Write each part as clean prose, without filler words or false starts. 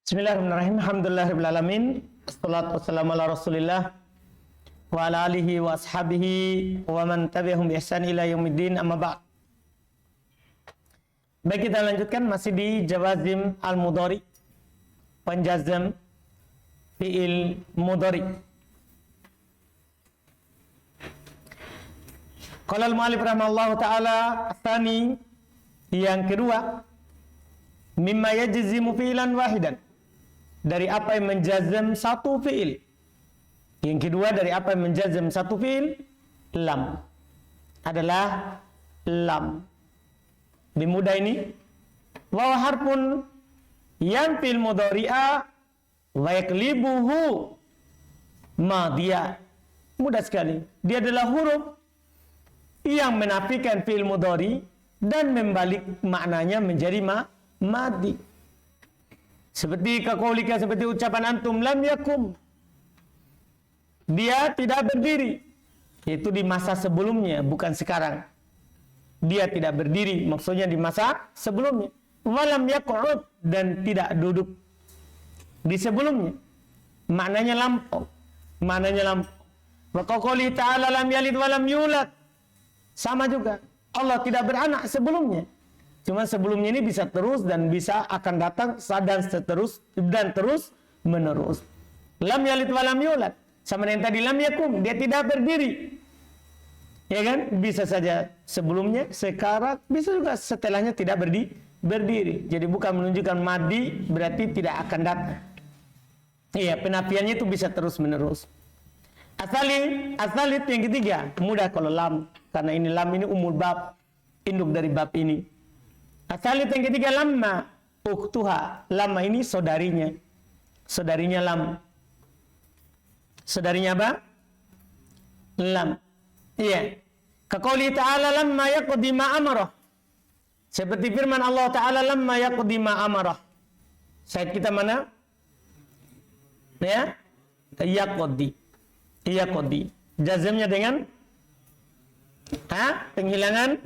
Bismillahirrahmanirrahim. Alhamdulillahirabbil alamin. Wassalatu wassalamu ala Rasulillah wa ala alihi wa ashabihi wa man tabi'ahum bi ihsan ila yaumiddin, amma ba'd. Baik, kita lanjutkan masih di jawazim al-mudhari, penjazam fi'il mudhari. Qala al-mu'allif rahimahullahu taala, tsani, yang kedua, mimma yajzimu fi'lan wahidan, dari apa yang menjazam satu fi'il. Yang kedua, dari apa yang menjazam satu fi'il, lam, adalah lam. Lebih mudah ini, wa harfun yang fil mudhari'a wa yaklibuhu madhiya. Mudah sekali. Dia adalah huruf yang menafikan fi'il mudhari dan membalik maknanya menjadi madhi. Seperti kaqaulika, seperti ucapan antum, lam yakum, dia tidak berdiri. Itu di masa sebelumnya, bukan sekarang. Dia tidak berdiri, maksudnya di masa sebelumnya. Walam yaq'ud, dan tidak duduk di sebelumnya. Maknanya lampau. Maknanya lampau. Wa qawli ta'ala lam yalid walam yulad. Sama juga. Allah tidak beranak sebelumnya. Cuma sebelumnya ini bisa terus dan bisa akan datang dan seterus dan terus menerus. Lam yalid walam yulad. Sama dengan tadi lam yakum, dia tidak berdiri. Ya kan? Bisa saja sebelumnya, sekarang, bisa juga setelahnya tidak berdiri. Jadi bukan menunjukkan madhi berarti tidak akan datang. Iya, penafiannya itu bisa terus menerus. Asalit yang ketiga, mudah kalau lam, karena ini lam ini umul bab, induk dari bab ini. Asalit yang ketiga, lamma uktuha. Lamma ini saudarinya. Saudarinya lam. Saudarinya apa? Lam. Iya. Kaqouli ta'ala lamma yaqdi ma amarah. Seperti firman Allah Ta'ala, lamma yaqdi ma amarah. Syahid kita mana? Ya. Yaqdi. Yaqdi. Jazamnya dengan penghilangan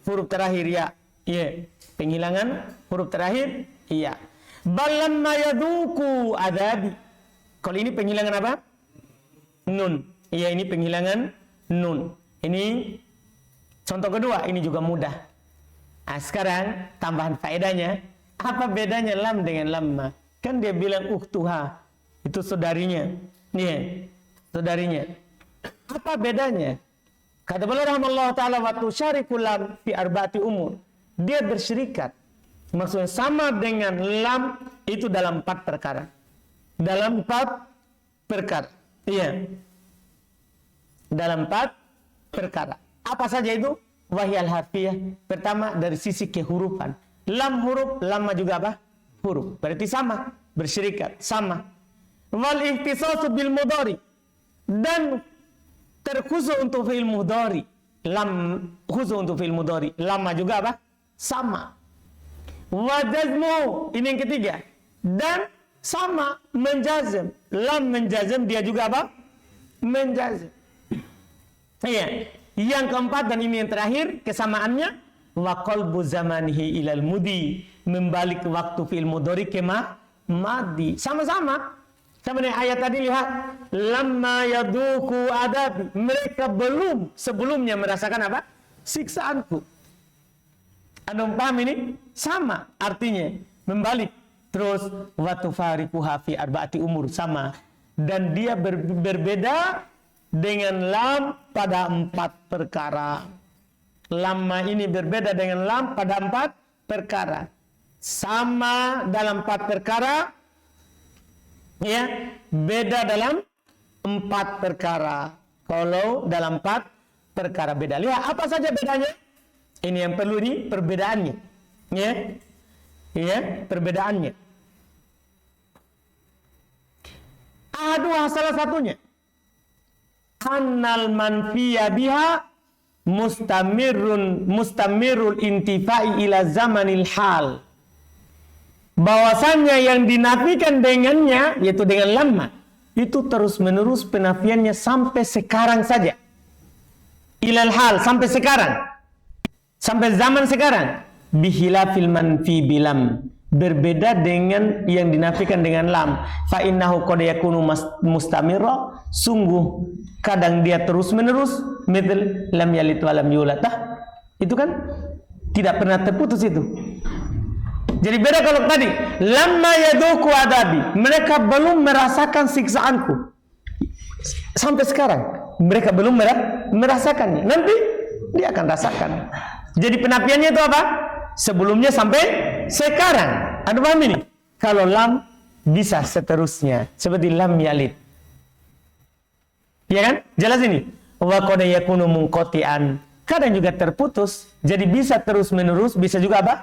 huruf terakhir ya. Iya, penghilangan huruf terakhir iya. Balamma yaduku adabi. Kalau ini penghilangan apa? Nun. Iya, ini penghilangan nun. Ini contoh kedua, ini juga mudah. Nah, sekarang tambahan faedahnya, apa bedanya lam dengan lamma? Kan dia bilang uktuha, itu saudarinya. Iya, saudarinya. Apa bedanya? Kata beliau rahimahullah ta'ala, wa tusyariku lam fi arba'ati umur. Dia bersyirikat, maksudnya sama dengan lam itu dalam 4 perkara. Dalam 4 perkara. Iya. Dalam 4 perkara. Apa saja itu? Wahyal harfiyah. Pertama, dari sisi kehurufan. Lam huruf, lamma juga apa? Huruf. Berarti sama, bersyirikat, sama. Wal ihtisasu bil mudhari. Dan terkhusus untuk fi'il mudhari. Lam khusus untuk fi'il mudhari. Lamma juga apa? Sama. Wajazmu, ini yang ketiga. Dan sama, menjazam. Lam menjazam, dia juga apa? Menjazam. Iya. Yang keempat dan ini yang terakhir, kesamaannya, wa qalbu zamanihi ilal mudi, membalik waktu fi'il mudhari ke madhi. Sama-sama. Sama dengan ayat tadi, lihat, lamma yaduku adabi, mereka belum sebelumnya merasakan apa? Siksaanku. Anda paham ini? Sama artinya, membalik. Terus wa tufariquha fi arba'ati umur, sama. Dan dia berbeda dengan lam pada 4 perkara. Lamma ini berbeda dengan lam pada 4 perkara. Sama dalam 4 perkara, ya, beda dalam 4 perkara. Kalau dalam 4 perkara beda. Lihat apa saja bedanya? Ini yang perlu, ini perbedaannya. Ya. Ya, perbedaannya. Salah satunya. Annal manfiya biha mustamirul intifai ila zamanil hal. Bahwasannya yang dinafikan dengannya, yaitu dengan lamma, itu terus menerus penafiannya sampai sekarang saja. Ilal hal, sampai sekarang. Sampai zaman sekarang. Bihilafil manfi bilam. berbeda dengan yang dinafikan dengan lam. Fa innahu qad yakunu mustamirra, sungguh kadang dia terus menerus, mithl lam yalid wa lam yulad. Itu kan tidak pernah terputus itu. Jadi beda kalau tadi lamma yaduku adabi, mereka belum merasakan siksaanku. Sampai sekarang mereka belum merasakannya. Nanti dia akan rasakan. Jadi penafiannya itu apa? Sebelumnya sampai sekarang. Anda paham ini? Kalau lam bisa seterusnya, seperti lam yalid. Ya kan? Jelas ini. Wa qad yakunu munqati'an. Kadang juga terputus. Jadi bisa terus menerus, bisa juga apa?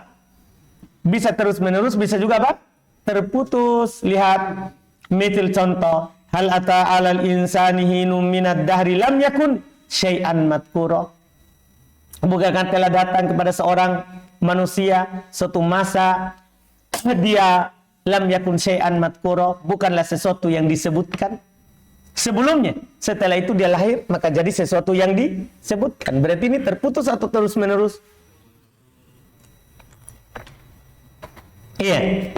Bisa terus menerus, bisa juga apa? Terputus. Lihat mitil contoh, hal ata 'alal insani hinum minad dahri lam yakun syai'an madhkura. Bukankah telah datang kepada seorang manusia suatu masa dia lam yakun syai'an madhkura, bukanlah sesuatu yang disebutkan sebelumnya. Setelah itu dia lahir, maka jadi sesuatu yang disebutkan. Berarti ini terputus atau terus menerus? Iya.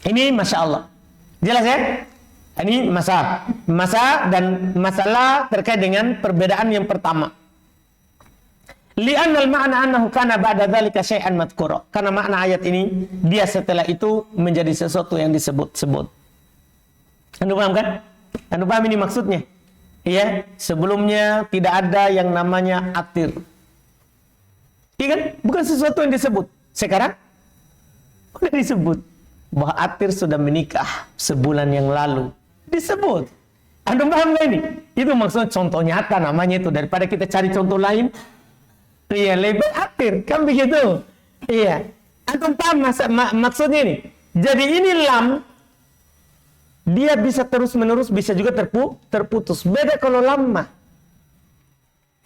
Ini Masya Allah. Jelas ya? Ini masalah dan masalah terkait dengan perbedaan yang pertama. Li'annal ma'na annahu kana ba'da dzalika syai'an madhkura. Karena makna ayat ini dia setelah itu menjadi sesuatu yang disebut-sebut. Anda paham kan? Anda paham ini maksudnya? Iya, sebelumnya tidak ada yang namanya atir. Iya kan? Bukan sesuatu yang disebut. Sekarang udah disebut bahwa atir sudah menikah sebulan yang lalu. Disebut. Anda paham gak ini? Itu maksudnya contoh nyata namanya itu. Daripada kita cari contoh lain. Iya, lebih atir. Kan begitu? Iya. Anda paham maksudnya ini? Jadi ini lam. Dia bisa terus menerus, bisa juga terputus. Beda kalau lama.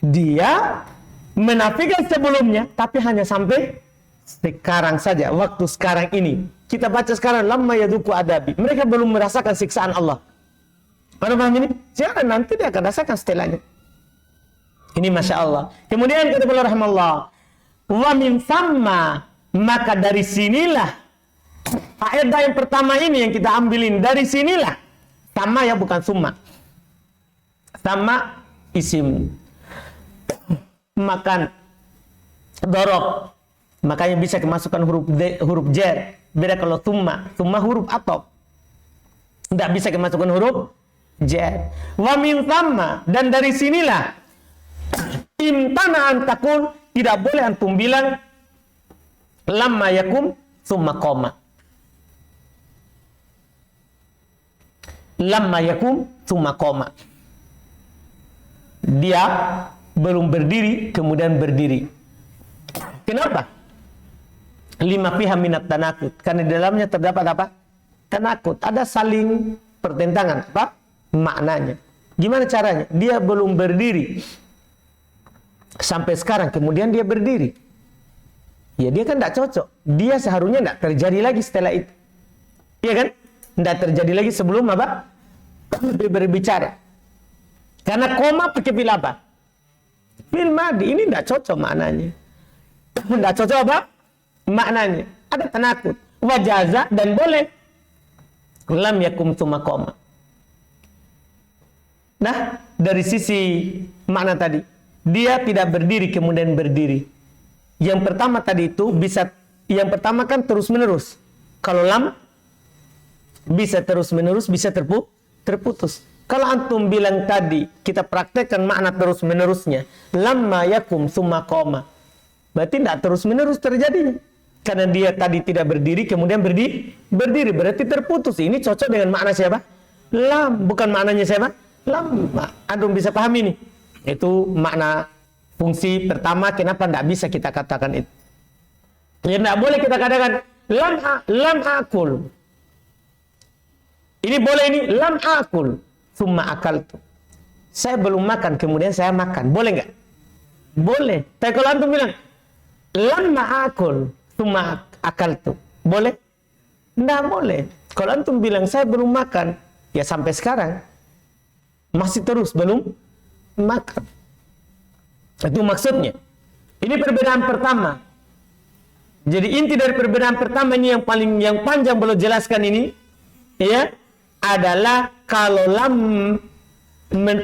Dia menafikan sebelumnya, tapi hanya sampai sekarang saja, waktu sekarang ini. Kita baca sekarang, lamma yaduku adabi. Mereka belum merasakan siksaan Allah. Pada paham ini? Siapa nanti dia akan rasakan setelahnya. Ini Masya Allah. Kemudian kata beliau rahimahullah, wa min thamma, maka dari sinilah, faedah yang pertama ini yang kita ambilin, dari sinilah, sama ya bukan summa. Sama isim. Makan, dorob. Makanya bisa kemasukan huruf jar. Beda kalau thumma huruf atop. Tidak bisa kemasukan huruf jar. Wa min thamma, dan dari sinilah imtana antakun, tidak boleh antum bilang lamma yakum thumma qoma. Lamma yakum thumma qoma. Dia belum berdiri kemudian berdiri. Kenapa? Lima pihak minat tanakut, karena di dalamnya terdapat apa? Tanakut, ada saling pertentangan. Apa? Maknanya. Gimana caranya? Dia belum berdiri sampai sekarang, kemudian dia berdiri. Ya dia kan tidak cocok. Dia seharusnya tidak terjadi lagi setelah itu. Iya kan? Tidak terjadi lagi sebelum apa? Berbicara. Karena koma pakai fil apa? Fil madi. Ini tidak cocok maknanya. Tidak cocok apa? Maknanya ada tanakut, wajaza, dan boleh lam yakum tsumma qoma. Nah, dari sisi makna tadi, dia tidak berdiri kemudian berdiri. Yang pertama tadi itu bisa, yang pertama kan terus menerus. Kalau lam bisa terus menerus, bisa terputus. Kalau antum bilang tadi, kita praktekkan makna terus menerusnya, lamma yakum tsumma qoma, berarti tidak terus menerus terjadinya. Karena dia tadi tidak berdiri, kemudian berdiri, berarti terputus. Ini cocok dengan makna siapa? Lam, bukan maknanya siapa? Lam. Antum bisa paham ini? Itu makna fungsi pertama. Kenapa tidak bisa kita katakan itu? Ya tidak boleh kita katakan lam akul. Ini boleh ini lam akul, summa akaltu. Saya belum makan, kemudian saya makan. Boleh nggak? Boleh. Tapi kalau antum bilang lam akul, summa akaltu, boleh? Nggak boleh. Kalau antum bilang saya belum makan, ya sampai sekarang masih terus belum makan. Itu maksudnya. Ini perbedaan pertama. Jadi inti dari perbedaan pertama ini yang panjang belum jelaskan ini, ya, adalah kalau lam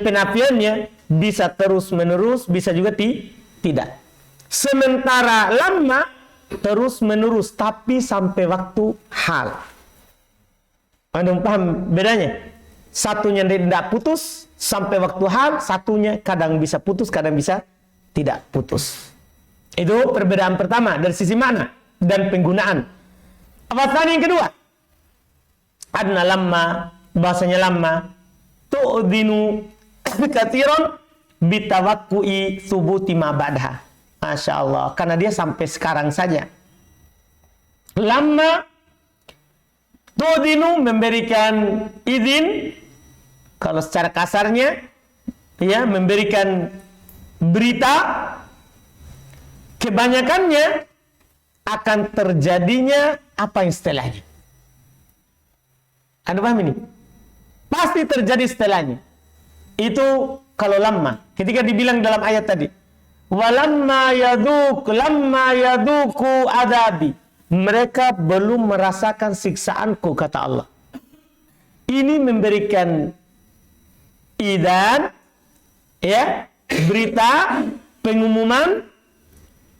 penafiannya bisa terus menerus, bisa juga tidak. Sementara lama terus menerus tapi sampai waktu hal. Anda paham bedanya? Satunya tidak putus sampai waktu hal, satunya kadang bisa putus, kadang bisa tidak putus. Itu perbedaan pertama dari sisi makna dan penggunaan. Apa yang kedua? Adna lamma, bahasanya lamma, tu'dinu katsiran bitawakku'i thubuti ma ba'daha. Masya Allah, karena dia sampai sekarang saja. Lamma tu'dinu memberikan izin, kalau secara kasarnya, ya, memberikan berita, kebanyakannya akan terjadinya apa yang setelahnya. Anda paham ini? Pasti terjadi setelahnya. Itu kalau lama. Ketika dibilang dalam ayat tadi, walamma yaduku adabi. Mereka belum merasakan siksaanku, kata Allah. Ini memberikan idan, ya, berita, pengumuman,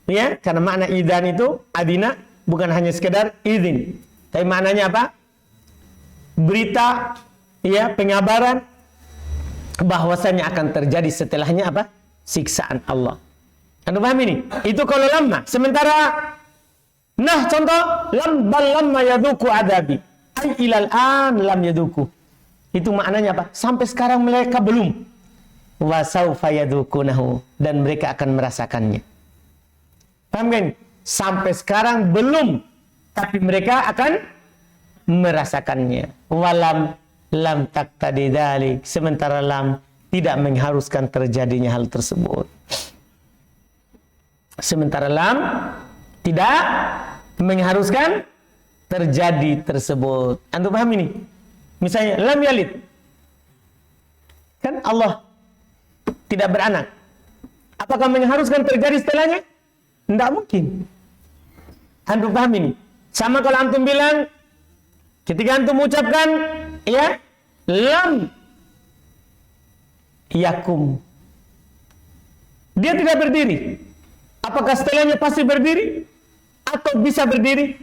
ya, karena makna idan itu adina bukan hanya sekedar izin, tapi maknanya apa? Berita, ya, pengabaran bahwasanya akan terjadi setelahnya apa? Siksaan Allah. Anda paham ini? Itu kalau lama. Sementara, nah, contoh lamma yaduku adabi. Ay ilal an lam yaduku. Itu maknanya apa? Sampai sekarang mereka belum. Wa saufa yadukunahu, dan mereka akan merasakannya. Paham kan? Sampai sekarang belum, tapi mereka akan merasakannya. Walam lam taqtadi dzalik. Sementara lam tidak mengharuskan terjadinya hal tersebut. Sementara lam tidak mengharuskan terjadi tersebut. Antum paham ini? Misalnya lam yalid, kan Allah tidak beranak. Apakah mengharuskan terjadi setelahnya? Tidak mungkin. Antum paham ini? Sama kalau antum bilang, ketika antum ucapkan, ya, lam yakum, dia tidak berdiri. Apakah setelahnya pasti berdiri? Atau bisa berdiri?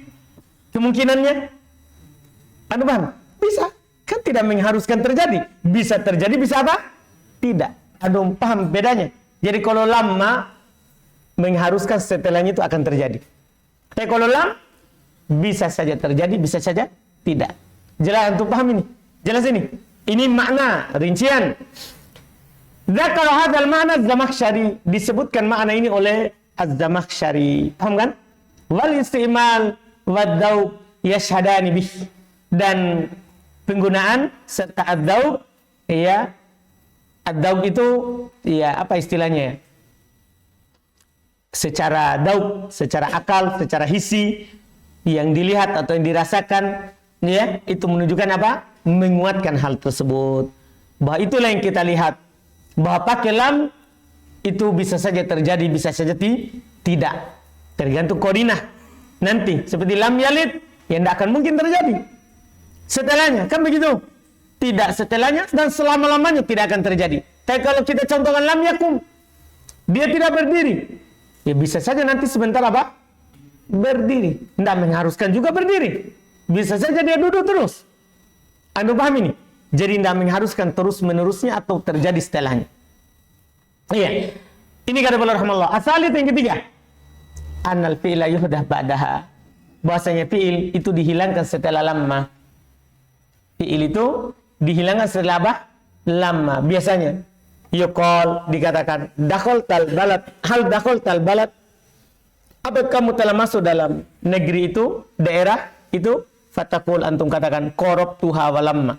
Kemungkinannya? Antum paham? Bisa. Kan tidak mengharuskan terjadi. Bisa terjadi, bisa apa? Tidak. Antum paham bedanya? Jadi kalau lama mengharuskan setelahnya itu akan terjadi. Tapi kalau lam bisa saja terjadi, bisa saja tidak. Jelas antum paham ini? Jelas ini? Ini makna rincian. Dzakara hadzal ma'na Az-Zamakhsyari, disebutkan makna ini oleh Az-Zamakhsyari. Paham kan? Wal istimal wad-dzauq yashhadani bih. Dan penggunaan serta ad-dzauq, ya. Ad-dzauq itu, ya, apa istilahnya? Secara dzauq, secara akal, secara hisi, yang dilihat atau yang dirasakan, ya, itu menunjukkan apa? Menguatkan hal tersebut. Bahwa itulah yang kita lihat. Bahwa pakai lam itu bisa saja terjadi, bisa saja tidak. Tergantung korinah. Nanti seperti lam yalid, yang tidak akan mungkin terjadi. Setelahnya, kan begitu? Tidak setelahnya dan selama-lamanya tidak akan terjadi. Tapi kalau kita contohkan lam yakum, dia tidak berdiri. Ya bisa saja nanti sebentar apa? Berdiri. Tidak mengharuskan juga berdiri. Bisa saja dia duduk terus. Anda paham ini? Jadi tidak mengharuskan terus-menerusnya atau terjadi setelahnya. Iya. Ini kata Allah rahmatullah. Asalit yang ketiga. Annal fi'la yuhdah ba'daha. Bahasanya fi'il itu dihilangkan setelah lama. Fi'il itu dihilangkan setelah apa? Lama. Biasanya yuqal, dikatakan dakhal tal balad, hal dakhal tal balad. Apa kamu telah masuk dalam negeri itu, daerah itu? Fatakul, antum katakan qarabtuha walamma.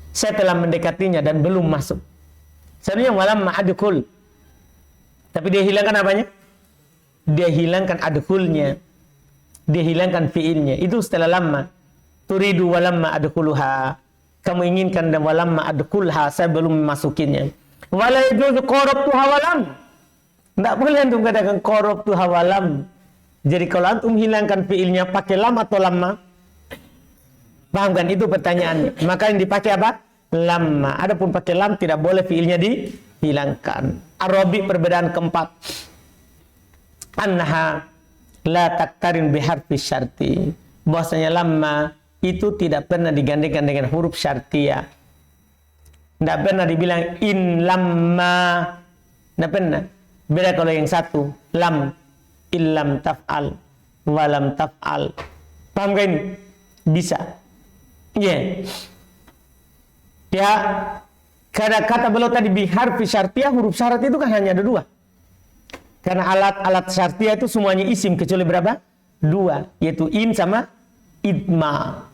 Saya telah mendekatinya dan belum masuk. Sebenarnya walamma adkhul. Tapi dia hilangkan apanya? Dia hilangkan adkhulnya. Dia hilangkan fiilnya. Itu setelah lama. Turidu walamma adkhuluha. Kamu inginkan dan walamma adkhulha, saya belum memasukinya. Wala yajuzu qarabtuha walam. Tidak boleh antum katakan qarabtuha walam. Jadi kalau antum hilangkan fiilnya pakai lam atau lamma? Paham kan? Itu pertanyaannya. Maka yang dipakai apa? Lamma. Adapun pakai lam tidak boleh fiilnya dihilangkan. Arabi perbedaan keempat. Annaha la taktarin biharfi syarti. Bahwasanya lamma itu tidak pernah digantikan dengan huruf syartiyah. Tidak pernah dibilang in lamma. Tidak pernah. Beda kalau yang satu. Lam. Illam taf'al. Walam taf'al. Paham gak ini? Bisa. Iya. Ya. Karena kata beliau tadi biharfi syartiyah. Huruf syarat itu kan hanya ada 2. Karena alat-alat syartiyah itu semuanya isim. Kecuali berapa? 2. Yaitu in sama idma.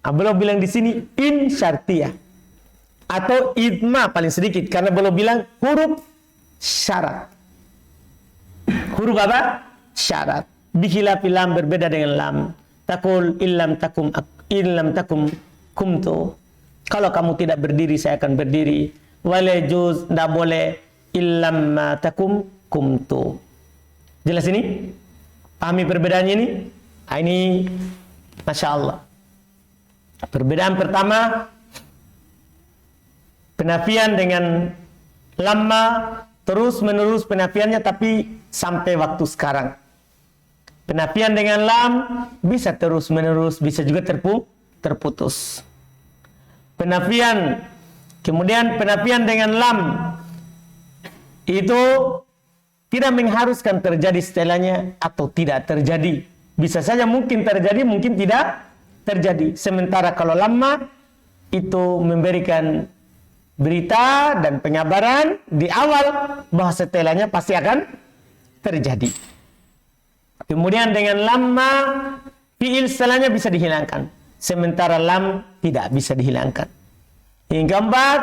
Beliau bilang di sini in syartiyah. Atau idma paling sedikit. Karena beliau bilang huruf syarat. Huruf apa? Syarat. Bikhilafi lam berbeda dengan lam. Takul illam takum kumtu. Kalau kamu tidak berdiri, saya akan berdiri. Wala juz, tidak boleh illam takum kumtu. Jelas ini? Pahami perbedaannya ini? Ini Masya Allah. Perbedaan pertama, penafian dengan lamma, terus menerus penafiannya tapi sampai waktu sekarang. Penafian dengan lam bisa terus menerus, bisa juga terputus. Penafian, kemudian penafian dengan lam itu tidak mengharuskan terjadi setelahnya atau tidak terjadi. Bisa saja mungkin terjadi, mungkin tidak terjadi. Sementara kalau lamma itu memberikan berita dan pengabaran di awal bahwa setelahnya pasti akan terjadi. Kemudian dengan lamma fiil setelahnya bisa dihilangkan, sementara lam tidak bisa dihilangkan. Yang keempat,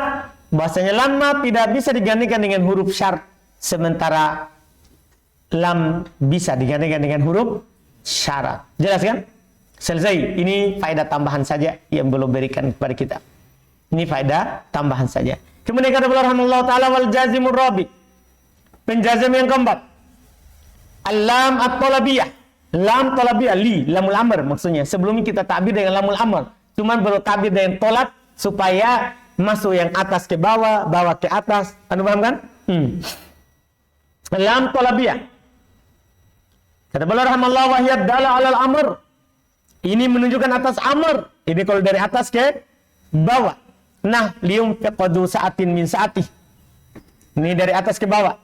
bahasanya lamma tidak bisa digantikan dengan huruf syarat, sementara lam bisa digantikan dengan huruf syarat. Jelas kan? Selesai. Ini faedah tambahan saja yang belum berikan kepada kita. Ini faedah tambahan saja. Kemudian kata beliau rahimahullah ta'ala wal jazimur rabi. Penjazam yang keempat. Al-lam at-talabiyah. Lam talabiyah, li, lamul amr maksudnya. Sebelumnya kita takbir dengan lamul amr. Cuman baru takbir dengan tolak supaya masuk yang atas ke bawah, bawah ke atas. Anda paham kan? Lam talabiyah. Kata beliau rahimahullah wa hiya dalla 'alal amr. Ini menunjukkan atas amr. Ini kalau dari atas ke bawah. Nah, lium faqadu sa'atin min sa'atih. Ini dari atas ke bawah.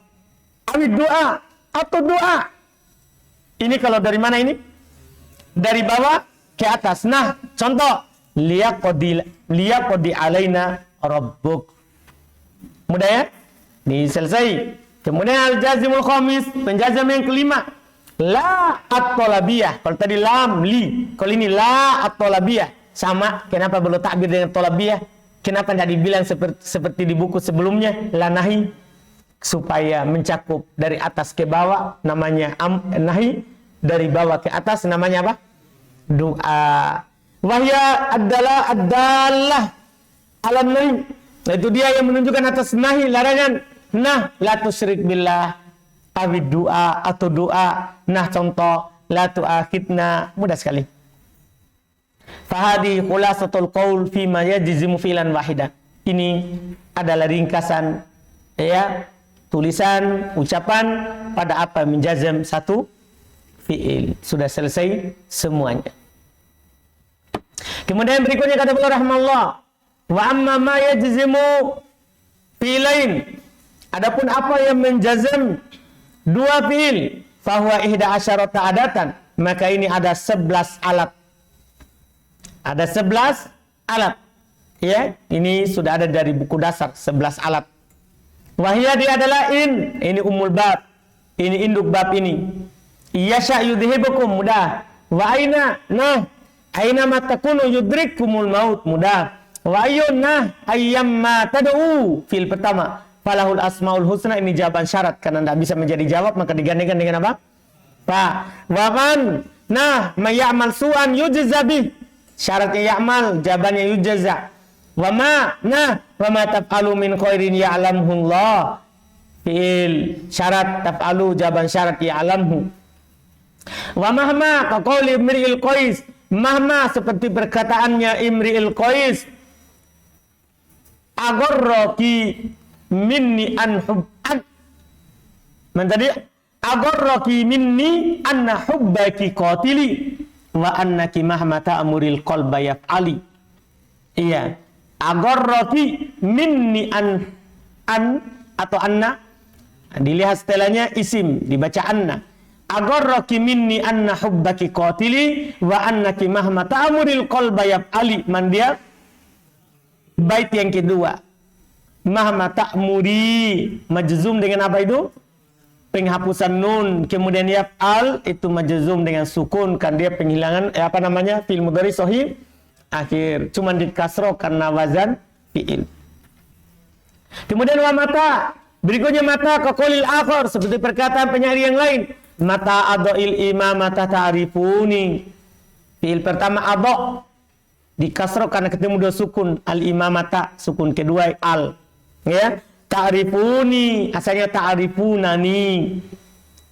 Awid doa atau doa. Ini kalau dari mana ini? Dari bawah ke atas. Nah, contoh liyaqdi alaina rabbuk. Mudah ya? Ini selesai. Kemudian al-jazimul khamis, penjazam yang kelima. La at-talabiyah. Kalau tadi lam li, kalau ini la at-talabiyah. Sama, kenapa belum takbir dengan talabiyah? Kenapa tidak dibilang seperti di buku sebelumnya? La nahi, supaya mencakup dari atas ke bawah, namanya nahi. Dari bawah ke atas, namanya apa? Doa. Wahya adalah alam nahi. Itu dia yang menunjukkan atas nahi, larangan. Nah, la tusyrik billah. Awid doa atau doa. Nah, contoh la tu'akhidna. Mudah sekali. Fahadi khulasatul qaul fi ma yajzimu fi'lan wahidan. Ini adalah ringkasan ya, tulisan, ucapan pada apa menjazam satu fi'il. Sudah selesai semuanya. Kemudian berikutnya kata beliau rahimahullah, wa amma ma yajzimu fi'lain. Adapun apa yang menjazam dua fi'il, fahuwa ihda asyarata adatan, maka ini ada 11 alat. Ada 11 alat. Ya, ini sudah ada dari buku dasar 11 alat. Wahia dia adalah ini umul bab. Ini induk bab ini. Yasha yudhibukum, mudah. Wa aina, nah, aina ma takunu yudrikkumul maut, mudah. Wa ayyun, nah, ayyamma tad'u fil pertama. Falahul asmaul husna, ini jawaban syarat karena tidak bisa menjadi jawab maka digantikan dengan apa? Fa. Wa man, nah, mayamal su'an yujzabi. Syaratnya ya'mal, jawabannya yujza. Wa ma, nah, wa ma taf'alu min khairin ya'lamhullah. Fi'il syarat taf'alu, jawaban syarat ya'lamhu. Wa mahma kaqauli Imri'il Qais, mahma seperti perkataannya Imri'il Qais, agorroki minni an hubban. Tadi agorroki minni anna hubbaki qatili wa annaki mahma ta'muril qalba yaf'ali. Iya, agorroki minni an atau anna, dilihat setelahnya isim, dibaca anna. Agorroki minni anna hubbaki qatili wa annaki mahma ta'muril qalba yaf'ali. Man dia bait yang kedua, mahma ta'muri majzum dengan apa itu? Penghapusan nun, kemudian yaf'al itu majzum dengan sukun, kan dia penghilangan fi'il mudhari sahih akhir, cuman di kasroh karena wazan fi'il. Kemudian wa mata, berikutnya mata kaqaulil akhar, seperti perkataan penyair yang lain, mata adail imamata ta'rifuni. Fi'il pertama adha di kasroh karena ketemu dua sukun, al imamata sukun kedua al, ya. Ta'rifuni asalnya ta'rifunani,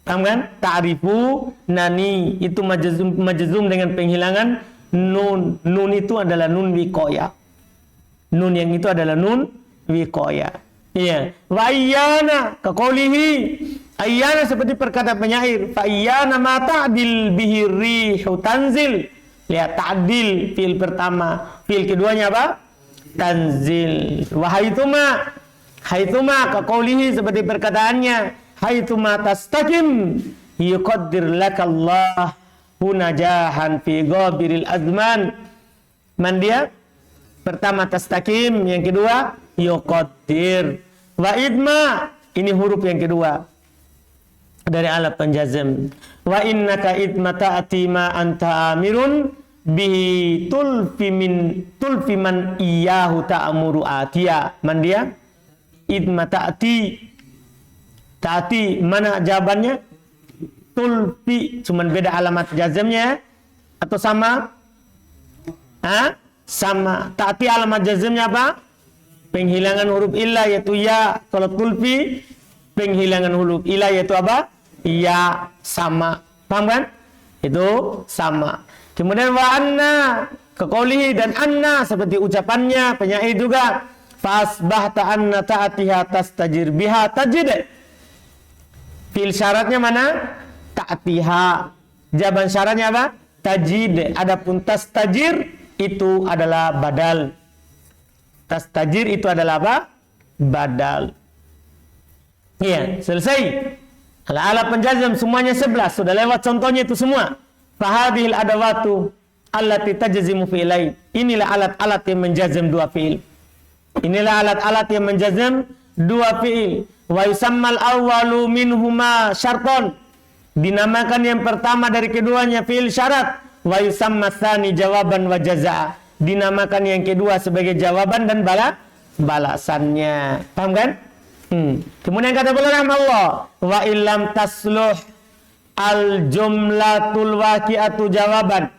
paham kan? Ta'rifunani itu majzum dengan penghilangan nun. Nun itu adalah nun wiqaya. Nun yang itu adalah nun wiqaya. Iya. Wa ayyana kaqaulihi, ayyana seperti perkataan penyair, fa ayyana ma ta'dil bihi rihu tanzil. Lihat ta'dil fiil pertama, fiil keduanya apa? Tanzil. Wa haitsuma kaqaulihi seperti perkataannya, haitsuma tastaqim yuqaddir lakallah najahan fi ghabiril azman. Man dia? Pertama tastaqim, yang kedua yuqaddir. Wa idma, ini huruf yang kedua dari alat penjazm. Wa innaka idmata atima anta amirun bihi tulfi man iyahu ta'muru atiya. Man dia? Idma ta'ati mana jawabannya? Tulfi, cuman beda alamat jazmnya atau sama? Sama. Ta'ati alamat jazmnya apa? Penghilangan huruf illa yaitu ya. Kalau tulfi penghilangan huruf illa yaitu apa? Ya, sama. Paham kan? Itu sama. Kemudian wa anna kaqaulihi, dan anna seperti ucapannya penyair juga, fasbahta anna ta'atiha tastajir biha tajid. Fi'il syaratnya mana? Ta'atiha. Jawaban syaratnya apa? Tajid. Adapun tastajir itu adalah badal. Tastajir itu adalah apa? Badal. Iya, selesai. Alat penjazm semuanya 11, sudah lewat contohnya itu semua. Fahadhil adawatu allati tajzimu fi'lain. Inilah alat-alat yang menjazm dua fi'il. Inilah alat-alat yang menjazm dua fi'il. Wa yusammal awwalu minhuma syarton. Dinamakan yang pertama dari keduanya fi'il syarat. Wa yusamma tsani jawaban wa jazaa. Dinamakan yang kedua sebagai jawaban dan balasannya. Paham kan? Kemudian kata beliau rahimahullah, wa illam tasluh al jumlatul waqi'atu jawaban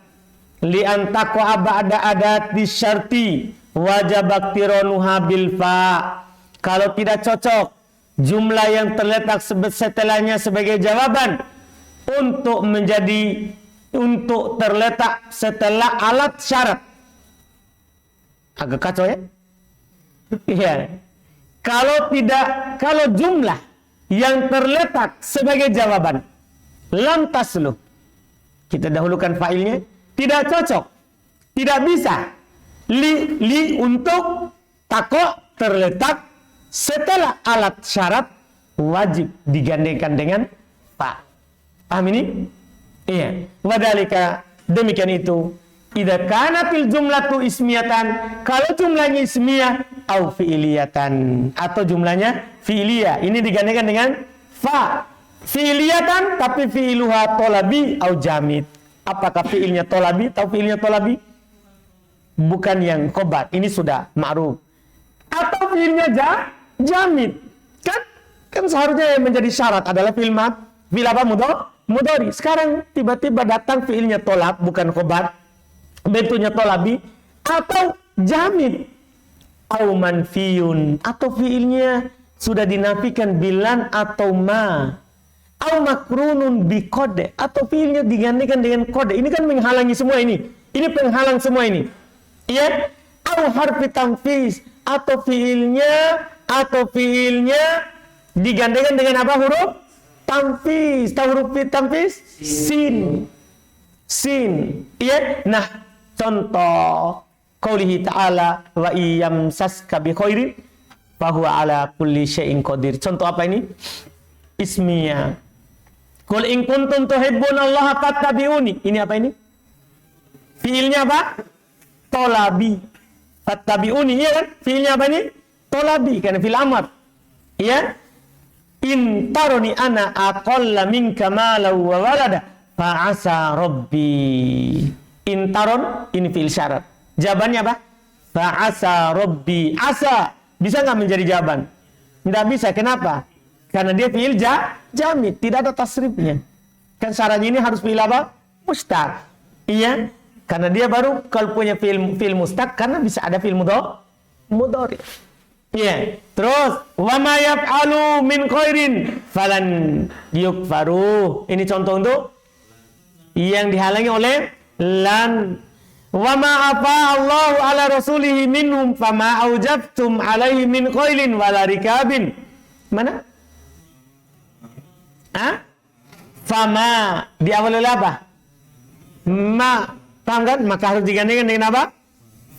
li an taqwa ba'da adati syarti wajib iqtiranuha bil fa. Kalau tidak cocok jumlah yang terletak setelahnya sebagai jawaban untuk terletak setelah alat syarat. Agak kacau ya? Iya. Kalau jumlah yang terletak sebagai jawaban lam tasluh, kita dahulukan failnya, tidak cocok, tidak bisa. Li untuk tako terletak setelah alat syarat wajib digandengkan dengan fa. Paham ini? Iya. Wadalika, demikian itu. Idza kanatil jumlatu ismiyatan, kalau jumlahnya ismiyah au fi'iliyatan, atau jumlahnya fi'iliyah, ini digandengkan dengan fa. Fi'iliyatan tapi fi'iluha tolabi au jamid. Apakah fi'ilnya tolabi atau fi'ilnya tolabi? Bukan yang khobar, ini sudah ma'ruf. Atau fi'ilnya jamid. Kan seharusnya yang menjadi syarat adalah fi'il apa? Mudhari. Sekarang tiba-tiba datang fi'ilnya tolab, bukan khobar, bentuknya tolabi atau jamid, au manfiyun, atau fiilnya sudah dinafikan bilan atau ma, Au makrunun bi kode, atau fiilnya digantikan dengan kode. Ini kan menghalangi semua ini. Ini penghalang semua ini. Iya? Au harfi tamfiz, atau fiilnya digantikan dengan apa? Huruf tamfiz. Tahu huruf tamfiz? Sin. Iya? Nah, contoh qaulihi ta'ala wa iyamsaska bi khairin fahuwa ala kulli syai'in qadir. Contoh apa ini? Ismiyah. Qul in kuntum tuhibbunallaha fattabi'uni. Ini apa ini? Fiilnya apa? Tolabi. Fattabi'uni, iya kan? Fiilnya apa ini? Tolabi, karena fiil amr. Iya? In taroni ana aqalla minka malan wa walada fa asa rabbi. In taron, ini fiil syarat. Jawabannya apa? Fa asa rabbi. Asa bisa nggak menjadi jawaban? Nggak bisa. Kenapa? Karena dia fiil jamid, tidak ada tasrifnya. Kan syaratnya ini harus fiil apa? Mustaq. Iya? Karena dia baru kalau punya fiil mustaq, karena bisa ada fiil mudhari. Iya. Terus wa ma yaf'alu min khairin falan yukfaru. Ini contoh untuk yang dihalangi oleh lan. Wa ma afa Allahu ala rasulihi minhum fama aujabtum alaihi min qailin wala rikabin. Mana? Fama di awal oleh apa? Ma, paham kan? Maka harus digantikan dengan apa?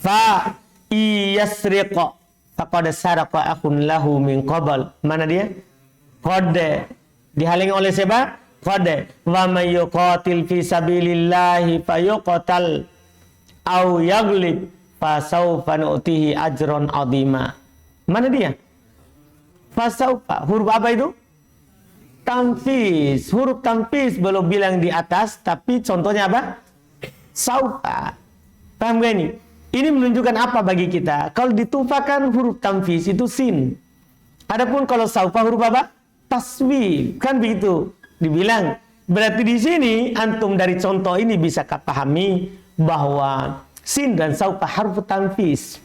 Fa iyasriqa faqad saraqa akhun lahu min qabl. Mana dia? Qad. Dihalangi oleh siapa? Qad. Wa may yuqatil fi sabilillahi fayuqtal au yaglib fasawfa nu'tihi ajran 'azima. Mana dia? Fasawfa. Huruf apa itu? Tamfiz. Huruf tamfiz belum bilang di atas, tapi contohnya apa? Saufa. Paham gak ini? Ini menunjukkan apa bagi kita? Kalau ditufakan huruf tamfiz itu sin. Adapun kalau saufa huruf apa? Taswif. Kan begitu dibilang. Berarti di sini antum dari contoh ini bisa pahami bahwa sin dan saufa huruf tamfiz.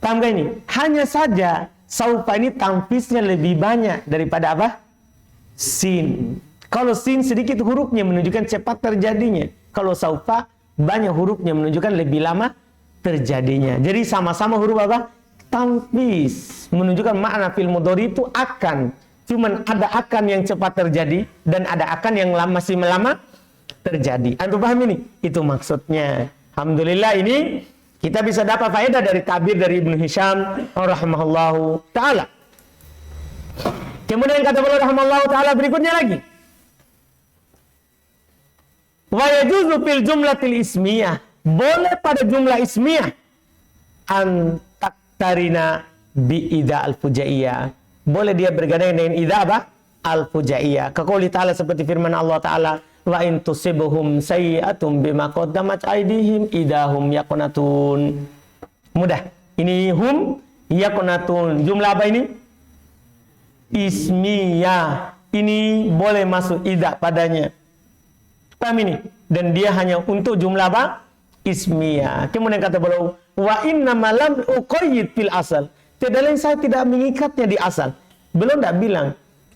Paham gak ini? Hanya saja saufa ini tamfiznya lebih banyak daripada apa? Sin. Kalau sin sedikit hurufnya menunjukkan cepat terjadinya. Kalau saufa banyak hurufnya menunjukkan lebih lama terjadinya. Jadi sama-sama huruf apa? Tamfiz. Menunjukkan makna fi'il mudhari itu akan. Cuman ada akan yang cepat terjadi dan ada akan yang masih lama terjadi. Anda paham ini? Itu maksudnya. Alhamdulillah ini kita bisa dapat faedah dari tabir dari Ibnu Hisham rahimahullahu ta'ala. Kemudian kata beliau rahimahullahu ta'ala berikutnya lagi. Wa yajuzu fil jumlatil ismiyah. Boleh pada jumlah ismiyah. An taktarina bi ida al-fujaiyah. Boleh dia bergandeng dengan ida apa? Al-fujaiyah. Kaqouli ta'ala seperti firman Allah ta'ala. Wa in tusibuhum sayyi'atum bima qaddamat aydihim idahum yaqnatun. Mudah. Ini hum yaqnatun. Jumlah apa ini? Ismiyah. Ini boleh masuk ida padanya. Paham ini? Dan dia hanya untuk jumlah apa? Ismiyah. Kemudian kata beliau, wa inna malam uqayyid fil asal. Tidak lain saya tidak mengikatnya di asal. Belum tidak bilang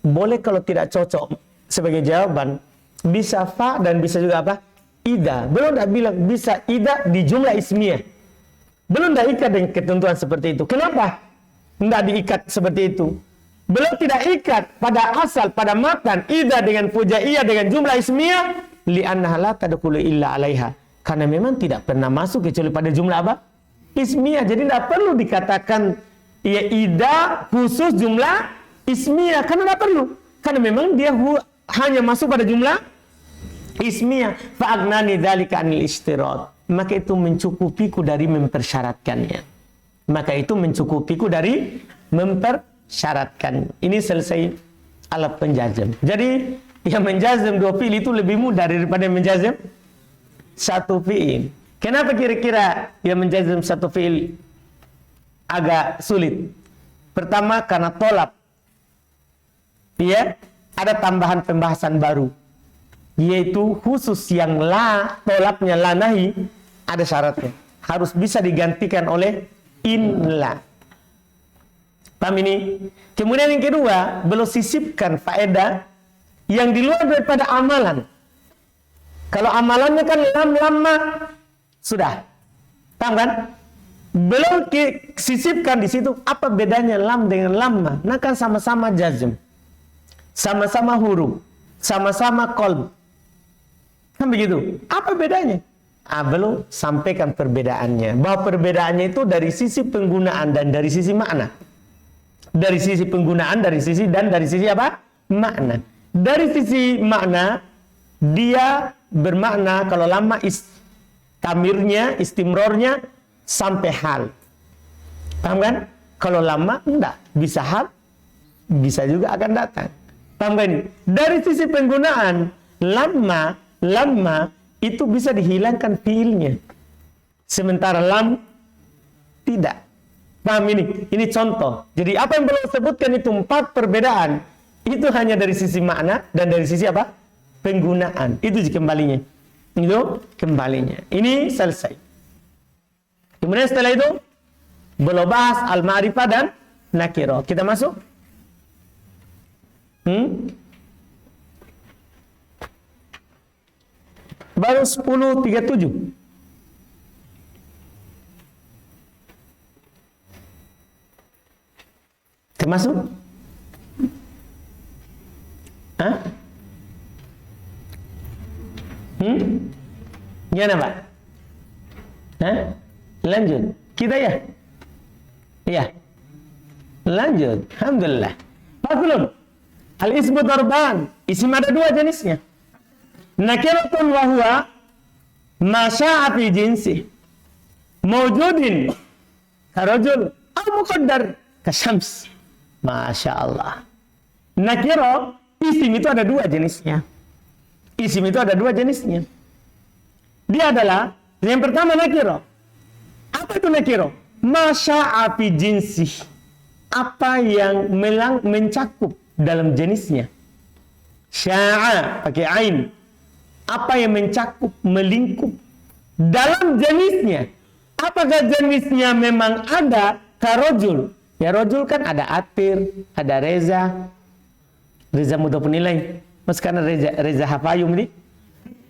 boleh kalau tidak cocok sebagai jawaban bisa fa dan bisa juga apa? Ida. Belum tidak bilang bisa ida di jumlah ismiyah. Belum tidak ikat dengan ketentuan seperti itu. Kenapa? Tidak diikat seperti itu. Belum tidak ikat pada asal, pada matan ida dengan fujaiyah dengan jumlah ismiyah li'annaha la tadkhulu illa 'alaiha. Karena memang tidak pernah masuk kecuali pada jumlah apa? Ismiyah. Jadi tidak perlu dikatakan ya ida khusus jumlah ismiyah, karena tidak perlu. Karena memang dia hanya masuk pada jumlah ismiyah. Fa'agnani dzalika 'anil ishtirat. Maka itu mencukupiku dari mempersyaratkannya. Maka itu mencukupiku dari mempersyaratkan. Ini selesai alat penjazm. Jadi yang menjazm dua fi'il itu lebih mudah daripada menjazm satu fi'il. Kenapa kira-kira yang menjazm satu fi'il agak sulit? Pertama karena tolab. Ya, ada tambahan pembahasan baru. Yaitu khusus yang la, tolabnya la nahi, ada syaratnya. Harus bisa digantikan oleh in la. Paham ini? Kemudian yang kedua, belum sisipkan faedah yang di luar daripada amalan. Kalau amalannya kan lam lama sudah, paham kan? Belum sisipkan di situ apa bedanya lam dengan lamma? Nah kan sama-sama jazm, sama-sama huruf, sama-sama qalb. Kan begitu? Apa bedanya? Belum sampaikan perbedaannya. Bahwa perbedaannya itu dari sisi penggunaan dan dari sisi makna. Dari sisi penggunaan, dari sisi apa? Makna. Dari sisi makna, dia bermakna kalau lama tamirnya, istimrornya sampai hal. Paham kan? Kalau lama enggak, bisa hal, bisa juga akan datang. Paham kan ini? Dari sisi penggunaan, lama itu bisa dihilangkan fiilnya. Sementara lam tidak. Paham ini? Ini contoh. Jadi apa yang belum sebutkan itu 4 perbedaan. Itu hanya dari sisi makna dan dari sisi apa? Penggunaan. Itu kembalinya. Itu kembalinya. Ini selesai. Kemudian setelah itu belum bahas al-ma'rifah dan nakiro. Kita masuk. Baru 10.37. Termasuk? Hah? Gimana Pak? Hah? Lanjut. Kita ya? Iya. Lanjut. Alhamdulillah. Faslun. Al-ismu darban. Isim ada 2 jenisnya. Nakiratun wa huwa ma sya'a fi jinsi. Mawjudin karajul au muqaddar kasyams. Masya Allah. Nakiro, isim itu ada 2 jenisnya. Isim itu ada 2 jenisnya. Dia adalah, yang pertama nakiro. Apa itu nakiro? Masya'a fi jinsi. Apa yang mencakup dalam jenisnya. Sya'a, pakai ain. Apa yang mencakup, melingkup dalam jenisnya. Apakah jenisnya memang ada karojul? Ya rojul kan ada atir, ada reza. Reza mudah penilai. Mas karena reza hafayum ini.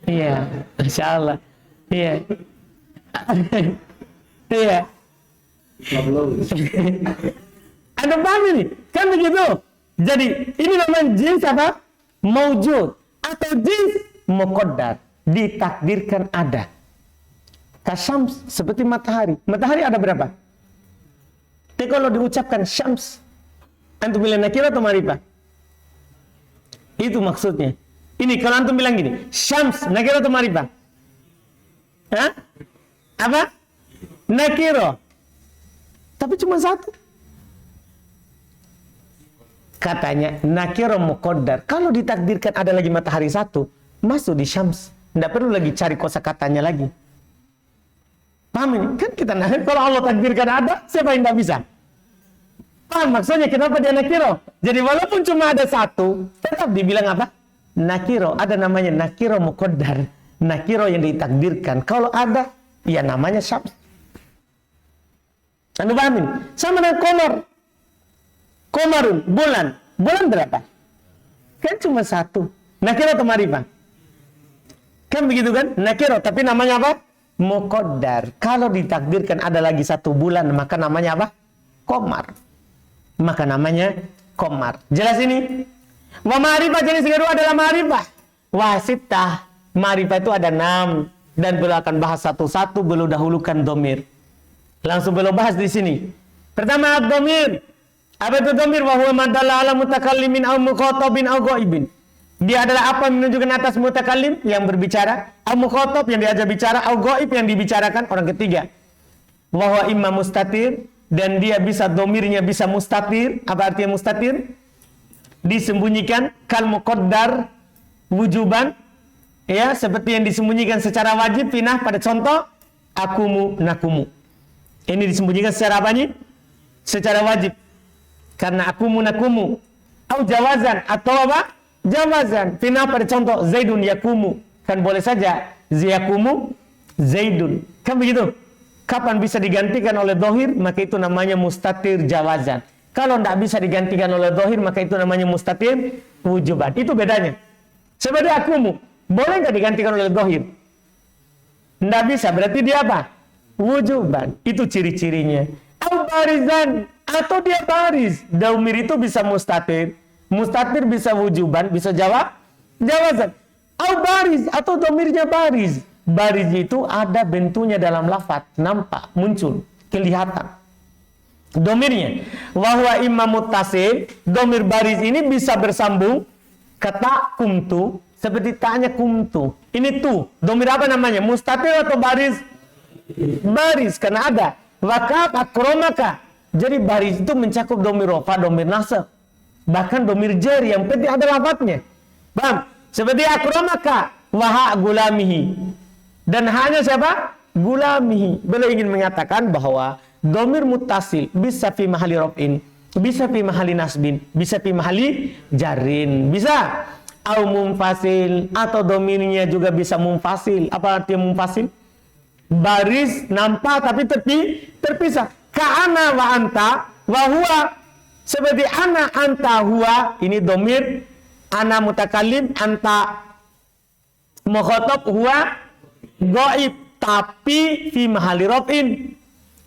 Iya, Masya Allah. Iya. Iya. Ada paham ini? Kan begitu. Jadi ini namanya jins apa? Maujud. Atau jins muqaddar, ditakdirkan ada. Kasyams, seperti matahari. Matahari ada berapa? Tapi kalau diucapkan syams, antum bilang nakirah atau ma'rifah? Itu maksudnya. Ini kalau antum bilang gini, syams, nakirah atau ma'rifah? Hah? Apa? Nakirah. Tapi cuma 1. Katanya nakirah muqaddar. Kalau ditakdirkan ada lagi matahari 1, masuk di syams. Tidak perlu lagi cari kosakatanya lagi. Paham ini? Kan kita kalau Allah takdirkan ada, siapa yang tidak bisa? Paham maksudnya kenapa dia nakiro? Jadi walaupun cuma ada 1, tetap dibilang apa? Nakiro. Ada namanya nakiro muqaddar. Nakiro yang ditakdirkan. Kalau ada, ya namanya syams. Anda paham ini? Sama dengan komar. Komarun, bulan. Bulan berapa? Kan cuma 1. Nakiro atau ma'rifah? Kan begitu kan? Nakiro, tapi namanya apa? Muqaddar. Kalau ditakdirkan ada lagi 1 bulan, maka namanya apa? Komar. Maka namanya komar. Jelas ini? Wa ma'rifah jenis kedua adalah ma'rifah. Wasitah. Ma'rifah itu ada 6. Dan beliau akan bahas satu-satu, beliau dahulukan domir. Langsung beliau bahas di sini. Pertama, domir. Apa itu domir? Wa huwa madalla ala mutakallimin au muqatabin au ghaibin. Dia adalah apa yang menunjukkan atas mutakallim yang berbicara, au mukhatab yang diajak bicara, au ghaib yang dibicarakan orang ketiga. Wa huwa imma mustatir, dan dia bisa domirnya bisa mustatir. Apa artinya mustatir? Disembunyikan, kal muqaddar wujuban, ya seperti yang disembunyikan secara wajib. Pinah pada contoh akumu nakumu. Ini disembunyikan secara apa nih? Secara wajib. Karena akumu nakumu. Au jawazan atau apa? Jawazan. Pinah pada contoh Zaidun yakumu. Kan boleh saja Ziyakumu Zaidun. Kan begitu? Kapan bisa digantikan oleh dohir, maka itu namanya mustatir jawazan. Kalau tidak bisa digantikan oleh dohir, maka itu namanya mustatir wujuban. Itu bedanya. Seperti akumu. Boleh nggak digantikan oleh dohir? Nggak bisa. Berarti dia apa? Wujuban. Itu ciri-cirinya. Au barizan. Atau dia baris. Domir itu bisa mustatir. Mustatir bisa wujuban. Bisa jawazan. Au baris. Atau domirnya baris. Baris itu ada bentuknya dalam lafaz. Nampak. Muncul. Kelihatan. Domirnya wahwa imam muttasil, domir baris ini bisa bersambung kata kumtu, seperti tanya kumtu. Ini tuh domir apa namanya, mustatir atau baris? Baris, karena ada wakaf akromaka. Jadi baris itu mencakup domir rofa, domir nasab, bahkan domir jari yang penting ada lafadznya. Paham? Seperti akromaka waha gulamihi, dan hanya siapa? Gulamihi. Beliau ingin mengatakan bahwa domir muttasil bisa fi mahali raf'in, bisa fi mahali nasbin, bisa fi mahali jarin, bisa au munfasil, atau domirnya juga bisa munfasil. Apa artinya munfasil? Baris nampak tapi terpisah. Ka'ana wa anta wa huwa, seperti ana anta huwa, ini domir, ana mutakallim, anta mukhatab, huwa ghaib, tapi fi mahali raf'in.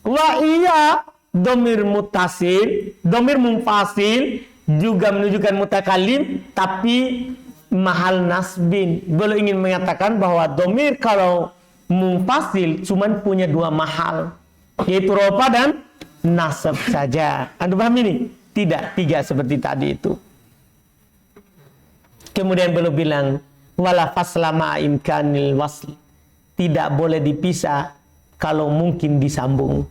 Wa iya domir mutasil, domir munfasil juga menunjukkan mutakallim tapi mahal nasbin. Beliau ingin mengatakan bahwa domir kalau munfasil cuman punya dua mahal, yaitu rofa dan nasab saja. Anda paham ini? Tidak tiga seperti tadi itu. Kemudian beliau bilang wala fasla ma imkanil wasl, tidak boleh dipisah kalau mungkin disambung.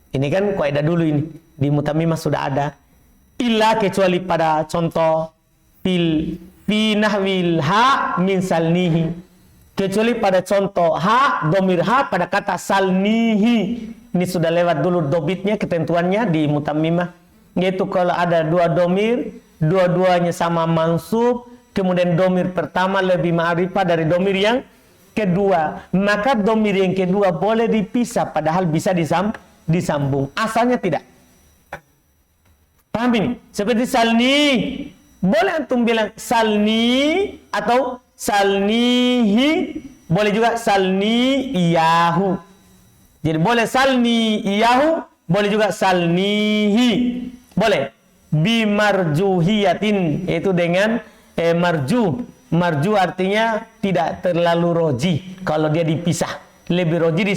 Ini kan kaidah dulu ini. Di Mutammimah sudah ada. Illa, kecuali pada contoh fi nahwil ha min salnihi. Kecuali pada contoh ha, domir ha pada kata salnihi. Ini sudah lewat dulu dobitnya, ketentuannya di Mutammimah. Yaitu kalau ada dua domir, dua-duanya sama mansub, kemudian domir pertama lebih ma'rifah dari domir yang kedua, maka domir yang kedua boleh dipisah padahal bisa disambung. Asalnya tidak. Paham ini? Seperti salni, boleh antum bilang salni atau salnihi, boleh juga salni iyahu. Jadi boleh salni iyahu, boleh juga salnihi. Boleh. Bimarjuhiyatin, yaitu dengan marjuh. Marju artinya tidak terlalu roji kalau dia dipisah, lebih roji